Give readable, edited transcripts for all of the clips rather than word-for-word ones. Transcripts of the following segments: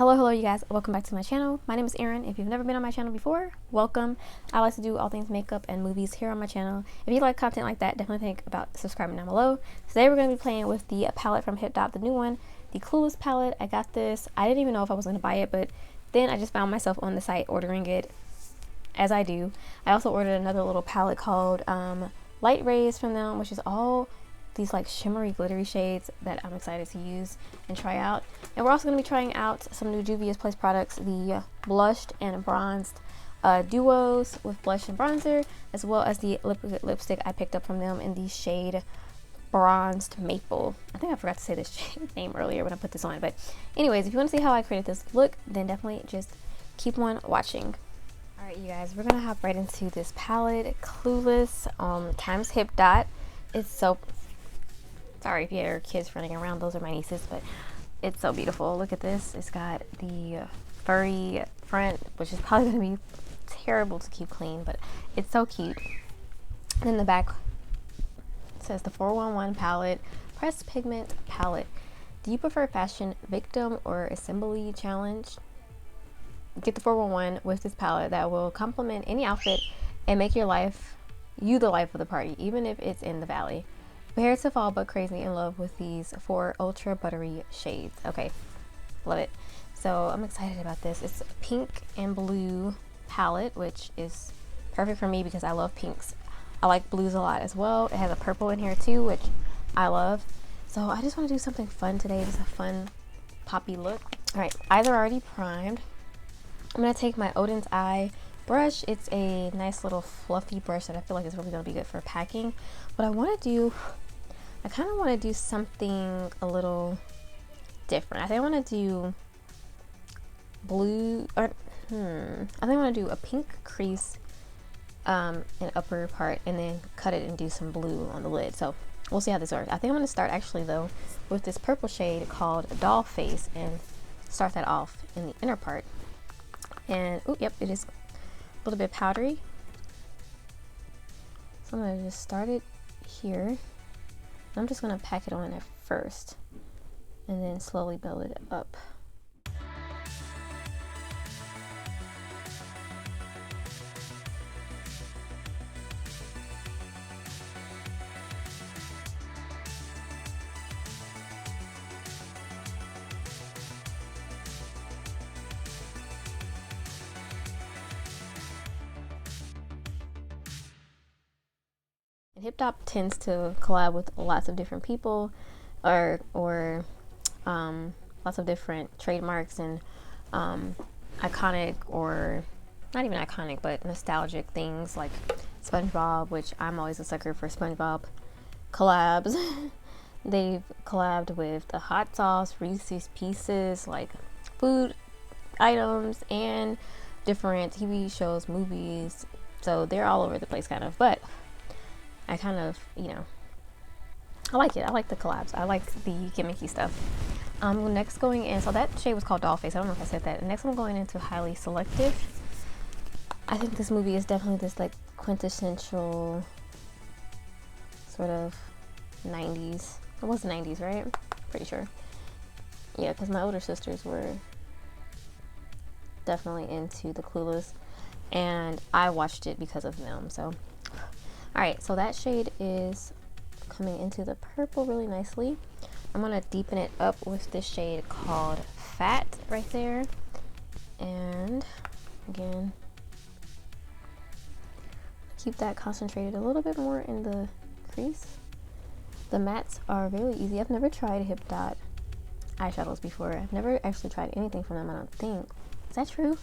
Hello you guys, welcome back to my channel. My name is Erin. If you've never been on my channel before, welcome. I like to do all things makeup and movies here on my channel. If you like content like that, definitely think about subscribing down below. Today we're going to be playing with the palette from Hipdot, the new one, the Clueless palette. I got this. I didn't even know if I was going to buy it, but then I just found myself on the site ordering it, as I do. I also ordered another little palette called Light Rays from them, which is all these like shimmery glittery shades that I'm excited to use and try out. And we're also going to be trying out some new Juvias Place products, the blushed and bronzed duos with blush and bronzer, as well as the lipstick I picked up from them in the shade Bronzed Maple. I think I forgot to say this shade name earlier when I put this on, but anyways, if you want to see how I created this look, then definitely just keep on watching. Alright you guys, we're going to hop right into this palette, Clueless times Hipdot. It's so... Sorry if you hear kids running around, those are my nieces, but it's so beautiful. Look at this. It's got the furry front, which is probably going to be terrible to keep clean, but it's so cute. And then the back says the 411 palette, pressed pigment palette. Do you prefer fashion victim or assembly challenge? Get the 411 with this palette that will complement any outfit and make your life, the life of the party, even if it's in the valley. Prepare to fall but crazy in love with these 4 ultra buttery shades. Okay, love it. So I'm excited about this. It's a pink and blue palette, which is perfect for me because I love pinks. I like blues a lot as well. It has a purple in here too, which I love. So I just want to do something fun today, just a fun poppy look. All right, eyes are already primed. I'm gonna take my Odin's Eye brush. It's a nice little fluffy brush that I feel like is really gonna be good for packing. What I want to do, I kind of want to do something a little different. I think I want to do blue, or I think I want to do a pink crease in upper part and then cut it and do some blue on the lid. So we'll see how this works. I think I'm going to start actually though with this purple shade called Doll Face and start that off in the inner part. And oh yep, it is a little bit powdery. So I'm going to just start it here. I'm just going to pack it on at first and then slowly build it up. Hipdot tends to collab with lots of different people or lots of different trademarks and iconic, or not even iconic, but nostalgic things like SpongeBob, which I'm always a sucker for SpongeBob collabs. They've collabed with the hot sauce, Reese's Pieces, like food items, and different TV shows, movies. So they're all over the place kind of, but I kind of, you know, I like it. I like the collabs. I like the gimmicky stuff. Next going in, so that shade was called Doll Face. I don't know if I said that. Next I'm going into Highly Selective. I think this movie is definitely this like quintessential sort of 90s. It was the 90s, right? Pretty sure. Yeah, because my older sisters were definitely into the Clueless and I watched it because of them. So alright, so that shade is coming into the purple really nicely. I'm going to deepen it up with this shade called Fat right there. And again, keep that concentrated a little bit more in the crease. The mattes are really easy. I've never tried Hipdot eyeshadows before. I've never actually tried anything from them, I don't think. Is that true?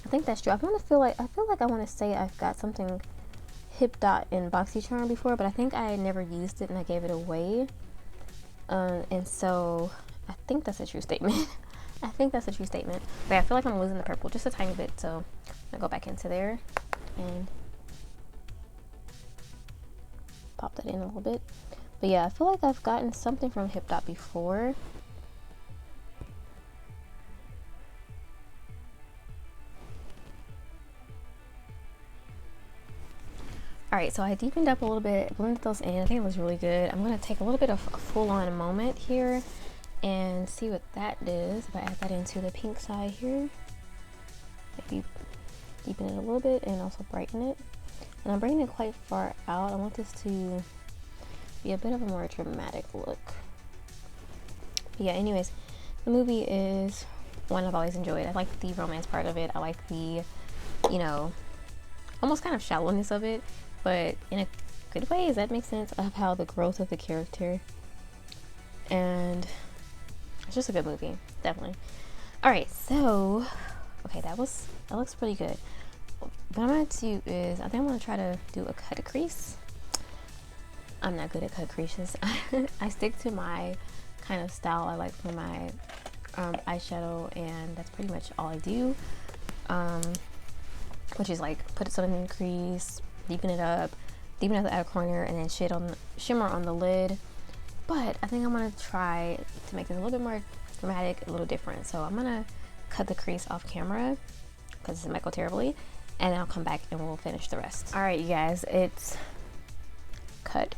I think that's true. I feel like I want to say I've got something Hipdot in BoxyCharm before, but I think I never used it and I gave it away. And so I think that's a true statement. I think that's a true statement. But I feel like I'm losing the purple just a tiny bit, so I'm gonna go back into there and pop that in a little bit. But yeah, I feel like I've gotten something from Hipdot before. Alright, so I deepened up a little bit, blended those in. I think it looks really good. I'm going to take a little bit of a full-on moment here and see what that does. If I add that into the pink side here, maybe deepen it a little bit and also brighten it. And I'm bringing it quite far out. I want this to be a bit of a more dramatic look. But yeah, anyways, the movie is one I've always enjoyed. I like the romance part of it. I like the, you know, almost kind of shallowness of it, but in a good way. Does that make sense? Of how the growth of the character, and it's just a good movie, definitely. All right, so okay, that looks pretty good. What I'm gonna do is, I think I'm gonna try to do a cut crease. I'm not good at cut creases. I stick to my kind of style I like for my eyeshadow, and that's pretty much all I do. Which is like put some in the crease, deepen it up, deepen at the outer corner, and then shimmer on the lid. But I think I'm gonna try to make this a little bit more dramatic, a little different. So I'm gonna cut the crease off camera because it might go terribly, and I'll come back and we'll finish the rest. All right, you guys, it's cut.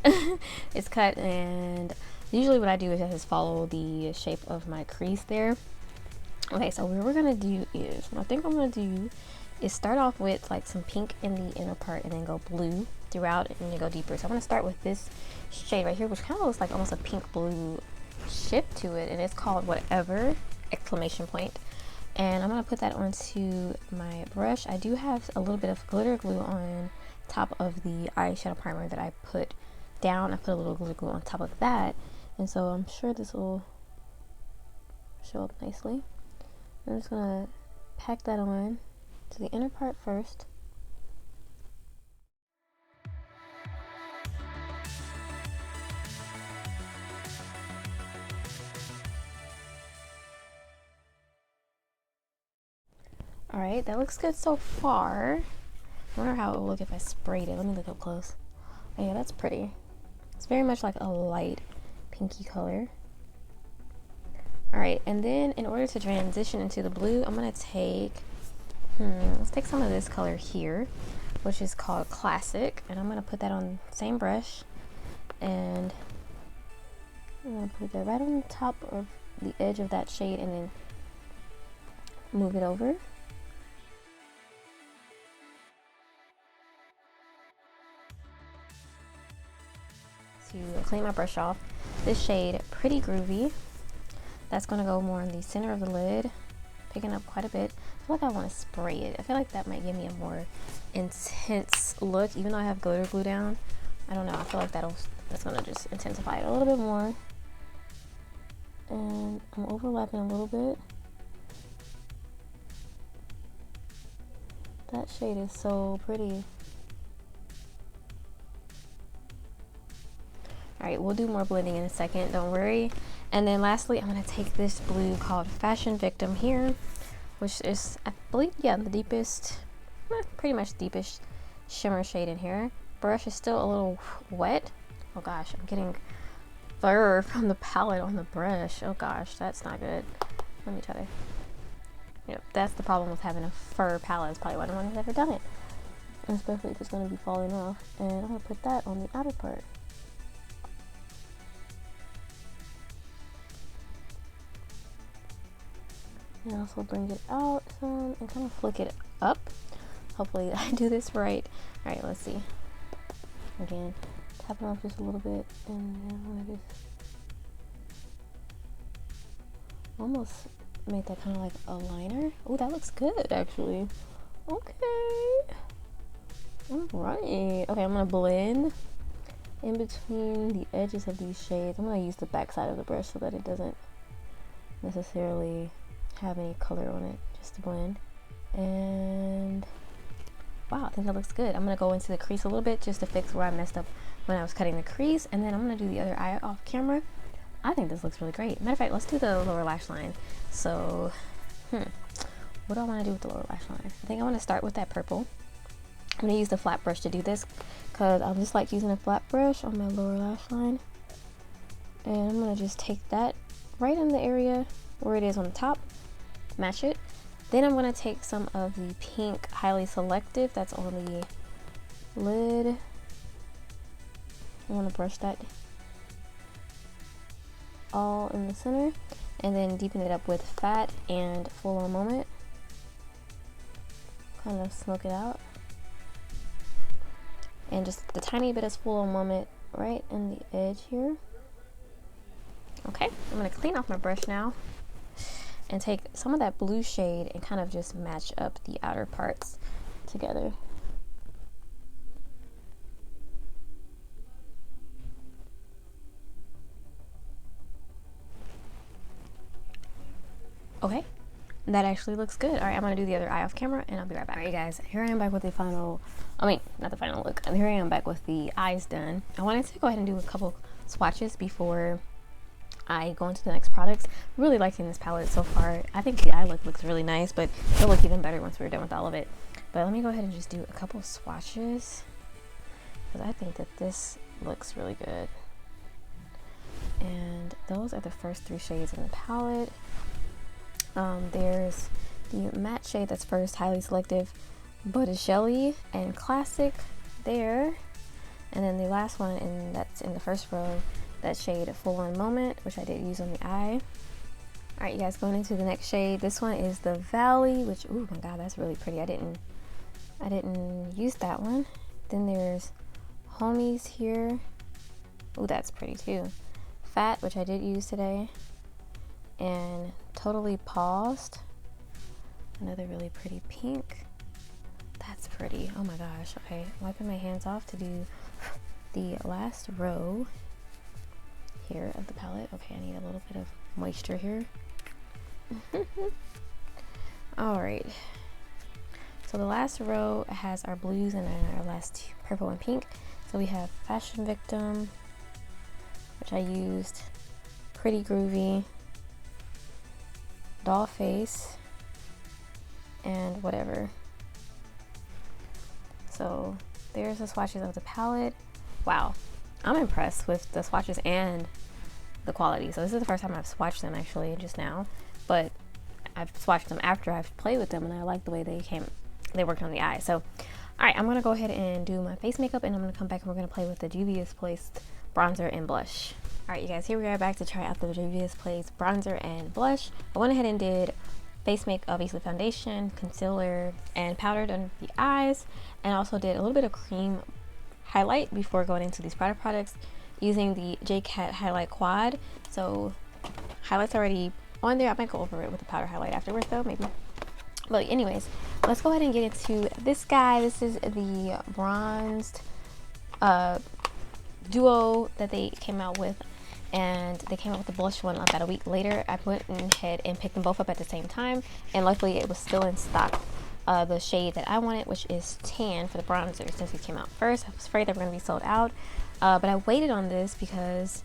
It's cut, and usually what I do is I just follow the shape of my crease there. Okay, so what we're gonna do is, what I think I'm gonna do is start off with like some pink in the inner part and then go blue throughout and then go deeper. So I'm gonna start with this shade right here, which kind of looks like almost a pink blue shift to it, and it's called Whatever exclamation point. And I'm gonna put that onto my brush. I do have a little bit of glitter glue on top of the eyeshadow primer that I put down. I put a little glitter glue on top of that, and so I'm sure this will show up nicely. I'm just gonna pack that on to the inner part first. All right, that looks good so far. I wonder how it will look if I sprayed it. Let me look up close. Oh yeah, that's pretty. It's very much like a light pinky color. All right, and then in order to transition into the blue, I'm gonna take, let's take some of this color here, which is called Classic, and I'm gonna put that on the same brush, and I'm gonna put that right on top of the edge of that shade, and then move it over. To clean my brush off, this shade, Pretty Groovy, that's going to go more in the center of the lid, picking up quite a bit. I feel like I want to spray it. I feel like that might give me a more intense look, even though I have glitter glue down. I don't know, I feel like that's going to just intensify it a little bit more. And I'm overlapping a little bit. That shade is so pretty. All right, we'll do more blending in a second, don't worry. And then lastly, I'm gonna take this blue called Fashion Victim here, which is, I believe, yeah, the deepest, pretty much deepest shimmer shade in here. Brush is still a little wet. Oh gosh, I'm getting fur from the palette on the brush. Oh gosh, that's not good. Let me try to, yep, that's the problem with having a fur palette. It's probably why no one has ever done it. Especially if it's gonna be falling off. And I'm gonna put that on the outer part. And also bring it out some and kind of flick it up. Hopefully I do this right. All right, let's see. Again, tap it off just a little bit, and then I'm gonna just almost make that kind of like a liner. Oh, that looks good actually. Okay. All right. Okay, I'm gonna blend in between the edges of these shades. I'm gonna use the back side of the brush so that it doesn't necessarily have any color on it, just to blend. And wow, I think that looks good. I'm gonna go into the crease a little bit just to fix where I messed up when I was cutting the crease, and then I'm gonna do the other eye off camera. I think this looks really great. Matter of fact, let's do the lower lash line. So what do I want to do with the lower lash line? I think I want to start with that purple. I'm gonna use the flat brush to do this because I just like using a flat brush on my lower lash line, and I'm gonna just take that right in the area where it is on the top, match it. Then I'm going to take some of the pink Highly Selective that's on the lid. I want to brush that all in the center, and then deepen it up with Fat and Full On Moment. Kind of smoke it out, and just the tiny bit of Full On Moment right in the edge here. Okay, I'm gonna clean off my brush now and take some of that blue shade and kind of just match up the outer parts together. Okay, that actually looks good. All right, I'm gonna do the other eye off camera and I'll be right back. All right, guys, here I am back with the final, not the final look. Here I am back with the eyes done. I wanted to go ahead and do a couple swatches before I go into the next products. I'm really liking this palette so far. I think the eye look looks really nice, but it'll look even better once we're done with all of it. But let me go ahead and just do a couple swatches, because I think that this looks really good. And those are the first 3 shades in the palette. There's the matte shade that's first, Highly Selective, Botticelli, and Classic there. And then the last one, and that's in the first row, that shade Full On Moment, which I did use on the eye. All right, you guys, going into the next shade. This one is the Valley, which, oh my god, that's really pretty. I didn't use that one. Then there's Homies here. Oh, that's pretty too. Fat, which I did use today. And Totally Paused, another really pretty pink. That's pretty. Oh my gosh. Okay, wiping my hands off to do the last row here of the palette. Okay, I need a little bit of moisture here. All right, so the last row has our blues and then our last purple and pink. So we have Fashion Victim, which I used, Pretty Groovy, Doll Face, and whatever. So there's the swatches of the palette. Wow, I'm impressed with the swatches and the quality. So this is the first time I've swatched them actually just now, but I've swatched them after I've played with them and I like the way they worked on the eye. So all right, I'm gonna go ahead and do my face makeup and I'm gonna come back and we're gonna play with the Juvias Placed bronzer and blush. All right, you guys, here we are back to try out the Juvias Placed bronzer and blush. I went ahead and did face makeup, obviously foundation, concealer, and powdered under the eyes, and also did a little bit of cream highlight before going into these products using the JCat Highlight Quad. So highlight's already on there. I might go over it with the powder highlight afterwards though, maybe. But anyways, let's go ahead and get into this guy. This is the bronzed duo that they came out with, and they came out with the blush one about a week later. I went ahead and picked them both up at the same time, and luckily it was still in stock. The shade that I wanted, which is tan for the bronzer, since it came out first. I was afraid they were going to be sold out, but I waited on this because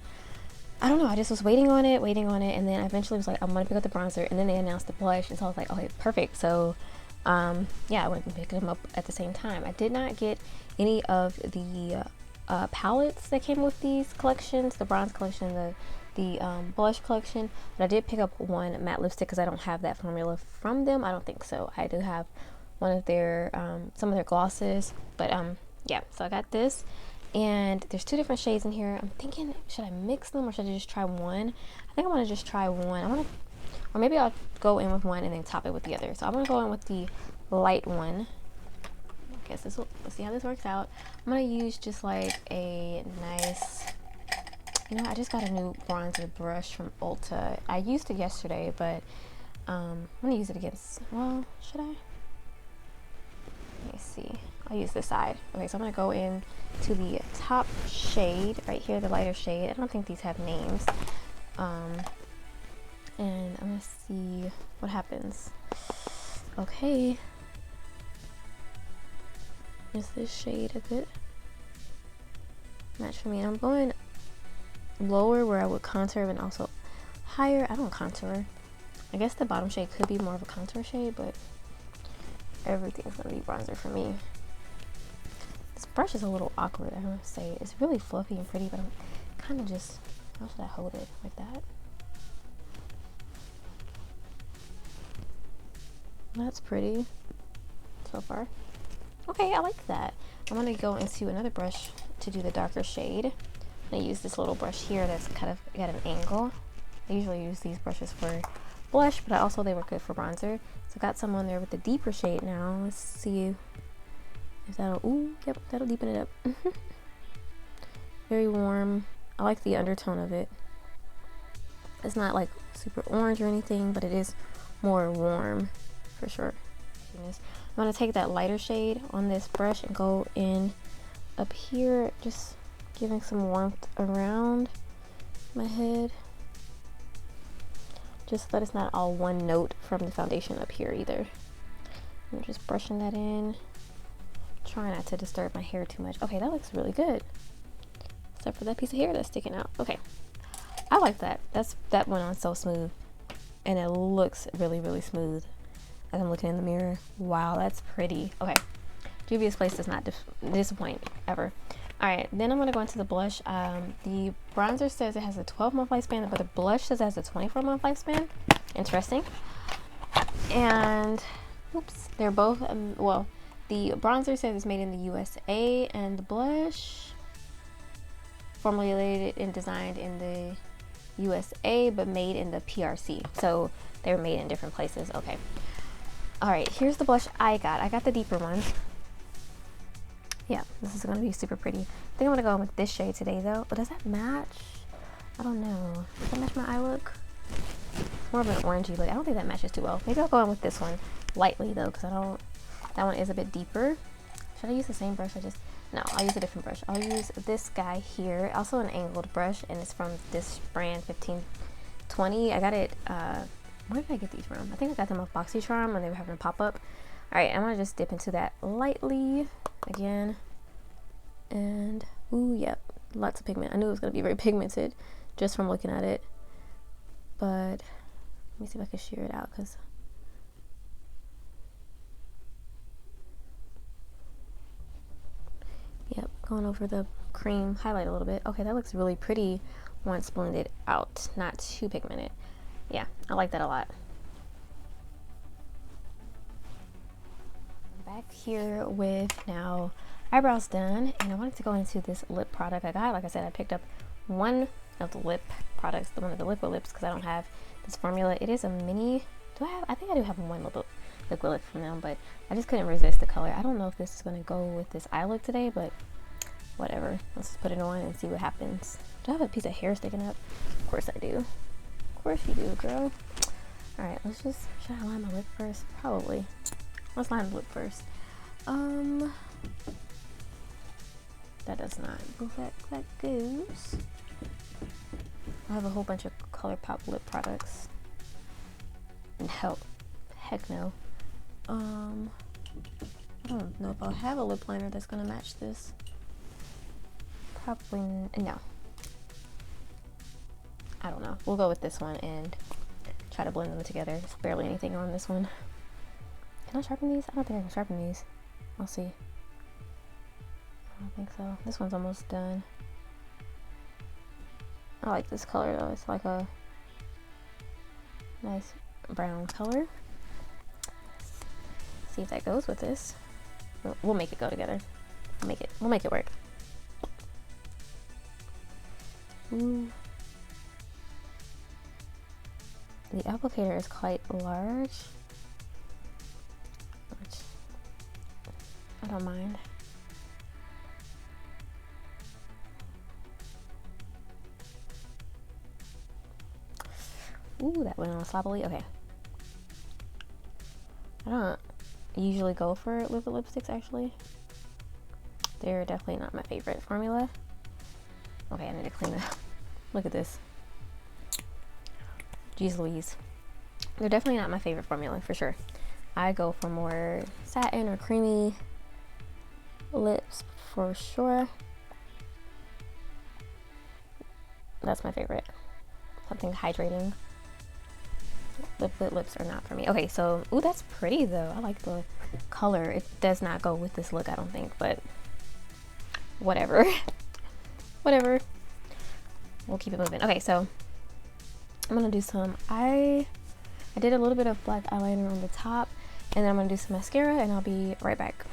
I don't know, I just was waiting on it, and then I eventually was like, I'm going to pick up the bronzer, and then they announced the blush, and so I was like, okay, perfect. So yeah, I went and picked them up at the same time. I did not get any of the palettes that came with these collections, the bronze collection, the blush collection, but I did pick up one matte lipstick because I don't have that formula from them. I don't think so. I do have one of their some of their glosses, but yeah, so I got this, and there's 2 different shades in here. I'm thinking, should I mix them or should I just try one? I think I want to just try one. Or maybe I'll go in with one and then top it with the other. So I'm gonna go in with the light one. I guess let's see how this works out. I'm gonna use just like a nice, you know, I just got a new bronzer brush from Ulta. I used it yesterday, but I'm gonna use it against, well, should I? Let me see. I'll use this side. Okay, so I'm gonna go in to the top shade right here, the lighter shade. I don't think these have names. And I'm gonna see what happens. Okay. Is this shade a good match for me? I'm going lower where I would contour, and also higher. I don't contour. I guess the bottom shade could be more of a contour shade, but everything's gonna be bronzer for me. This brush is a little awkward, I want to say. It's really fluffy and pretty, but I'm kind of just, how should I hold it? Like that? That's pretty so far. Okay, I like that. I'm gonna go into another brush to do the darker shade. I use this little brush here that's kind of got an angle. I usually use these brushes for blush, but also they were good for bronzer. So got some on there with the deeper shade now. Let's see if that'll, ooh, yep, that'll deepen it up. Very warm. I like the undertone of it. It's not like super orange or anything, but it is more warm for sure. I'm gonna take that lighter shade on this brush and go in up here, just giving some warmth around my head. Just so that it's not all one note from the foundation up here either. I'm just brushing that in. Try not to disturb my hair too much. Okay, that looks really good. Except for that piece of hair that's sticking out. Okay, I like that. That went on so smooth. And it looks really, really smooth as I'm looking in the mirror. Wow, that's pretty. Okay, Juvia's Place does not disappoint ever. Alright, then I'm going to go into the blush. The bronzer says it has a 12-month lifespan, but the blush says it has a 24-month lifespan. Interesting. And, oops, they're both, well, the bronzer says it's made in the USA, and the blush formulated and designed in the USA, but made in the PRC. So they were made in different places. Okay. Alright, here's the blush I got. I got the deeper one. Yeah, this is going to be super pretty. I think I'm going to go in with this shade today, though. But does that match? I don't know. Does that match my eye look? More of an orangey look. I don't think that matches too well. Maybe I'll go in with this one lightly, though, because I don't... That one is a bit deeper. Should I use the same brush? No, I'll use a different brush. I'll use this guy here. Also an angled brush, and it's from this brand, 1520. I got it... where did I get these from? I think I got them off BoxyCharm when they were having a pop-up. Alright, I'm going to just dip into that lightly again. And, ooh, yep, lots of pigment. I knew it was going to be very pigmented just from looking at it. But, let me see if I can shear it out, because... Yep, going over the cream highlight a little bit. Okay, that looks really pretty once blended out. Not too pigmented. Yeah, I like that a lot. Back here with now eyebrows done, and I wanted to go into this lip product I got. Like I said, I picked up one of the lip products, one of the liquid lips, because I don't have this formula. It is a mini. I think I do have one liquid lip from them, but I just couldn't resist the color. I don't know if this is going to go with this eye look today, but whatever. Let's just put it on and see what happens. Do I have a piece of hair sticking up? Of course I do. Of course you do, girl. Alright, let's just... Should I line my lip first? Probably. Let's line the lip first. That does not go that goes. I have a whole bunch of ColourPop lip products. No. Heck no. I don't know if I'll have a lip liner that's gonna match this. Probably no. I don't know. We'll go with this one and try to blend them together. There's barely anything on this one. Can I sharpen these? I don't think I can sharpen these. I'll see. I don't think so. This one's almost done. I like this color though. It's like a nice brown color. See if that goes with this. We'll make it go together. We'll make it work. Ooh. The applicator is quite large, which I don't mind. Ooh, that went on sloppily. Okay. I don't usually go for liquid lipsticks, actually. They're definitely not my favorite formula. Okay, I need to clean it. Look at this. Jeez Louise. They're definitely not my favorite formula, for sure. I go for more satin or creamy lips, for sure. That's my favorite. Something hydrating. Liquid lips are not for me. Okay, so, ooh, that's pretty though. I like the color. It does not go with this look, I don't think, but whatever. Whatever. We'll keep it moving. Okay, so I'm gonna do some I did a little bit of black eyeliner on the top, and then I'm gonna do some mascara, and I'll be right back.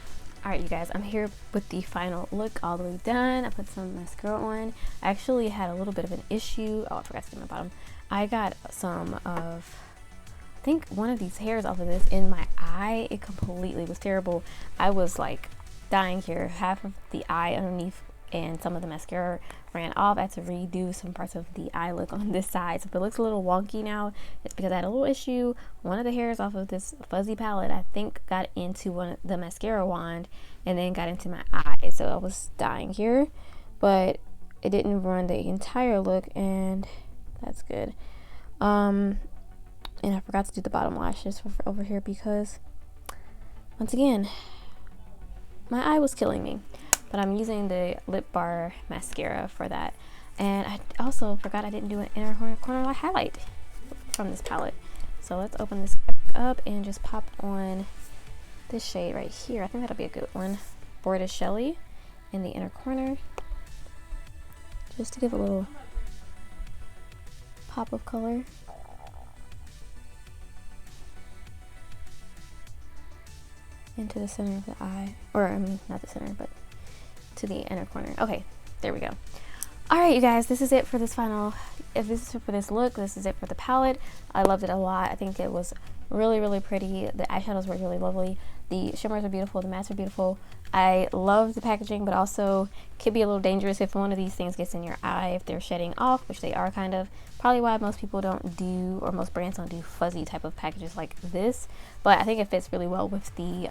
Alright, you guys, I'm here with the final look all the way done. I put some mascara on. I actually had a little bit of an issue. Oh, I forgot to get my bottom. I got some of, I think one of these hairs off of this in my eye. It completely was terrible. I was like dying here. Half of the eye underneath and some of the mascara ran off. I had to redo some parts of the eye look on this side. So if it looks a little wonky now, it's because I had a little issue. One of the hairs off of this fuzzy palette, I think, got into the mascara wand and then got into my eye. So I was dying here, but it didn't run the entire look, and that's good. And I forgot to do the bottom lashes for over here because, once again, my eye was killing me. But I'm using the lip bar mascara for that. And I also forgot I didn't do an inner corner highlight from this palette. So let's open this up and just pop on this shade right here. I think that'll be a good one. Borda Shelly in the inner corner. Just to give a little pop of color. Into the center of the eye. Or, I mean, not the center, but to the inner corner. Okay, there we go. All right, you guys, this is it for this final, if this is for this look, this is it for the palette. I loved it a lot. I think it was really, really pretty. The eyeshadows were really lovely. The shimmers are beautiful. The mattes are beautiful. I love the packaging, but also could be a little dangerous if one of these things gets in your eye, if they're shedding off, which they are kind of. Probably why most people don't do, or most brands don't do fuzzy type of packages like this. But I think it fits really well with the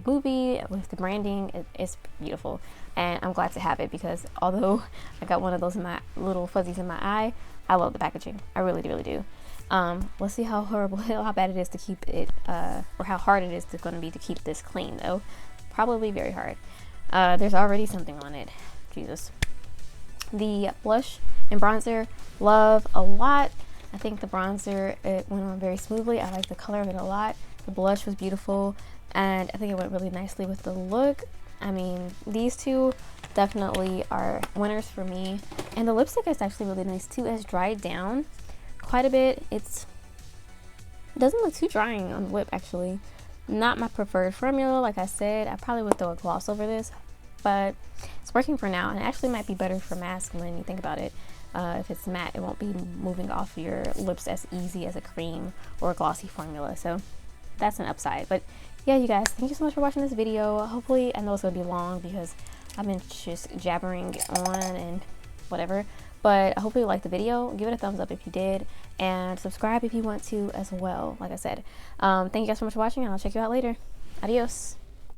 movie, with the branding. It's beautiful, and I'm glad to have it because although I got one of those in my little fuzzies in my eye, I love the packaging. I really do. Let's see how horrible, how bad it is to keep it, or how hard it is going to be to keep this clean though. Probably very hard. There's already something on it. Jesus. The blush and bronzer, love a lot. I think the bronzer, it went on very smoothly. I like the color of it a lot. The blush was beautiful, and I think it went really nicely with the look. I mean, these two definitely are winners for me. And the lipstick is actually really nice too. It has dried down quite a bit. It doesn't look too drying on the lip, actually. Not my preferred formula, like I said. I probably would throw a gloss over this, but it's working for now, and it actually might be better for mask when you think about it. If it's matte, it won't be moving off your lips as easy as a cream or a glossy formula, so that's an upside. But yeah, you guys, thank you so much for watching this video. Hopefully, I know it's gonna be long because I've been just jabbering on and whatever, but I hope you liked the video. Give it a thumbs up if you did, and subscribe if you want to as well, like I said. Thank you guys so much for watching, and I'll check you out later. Adios.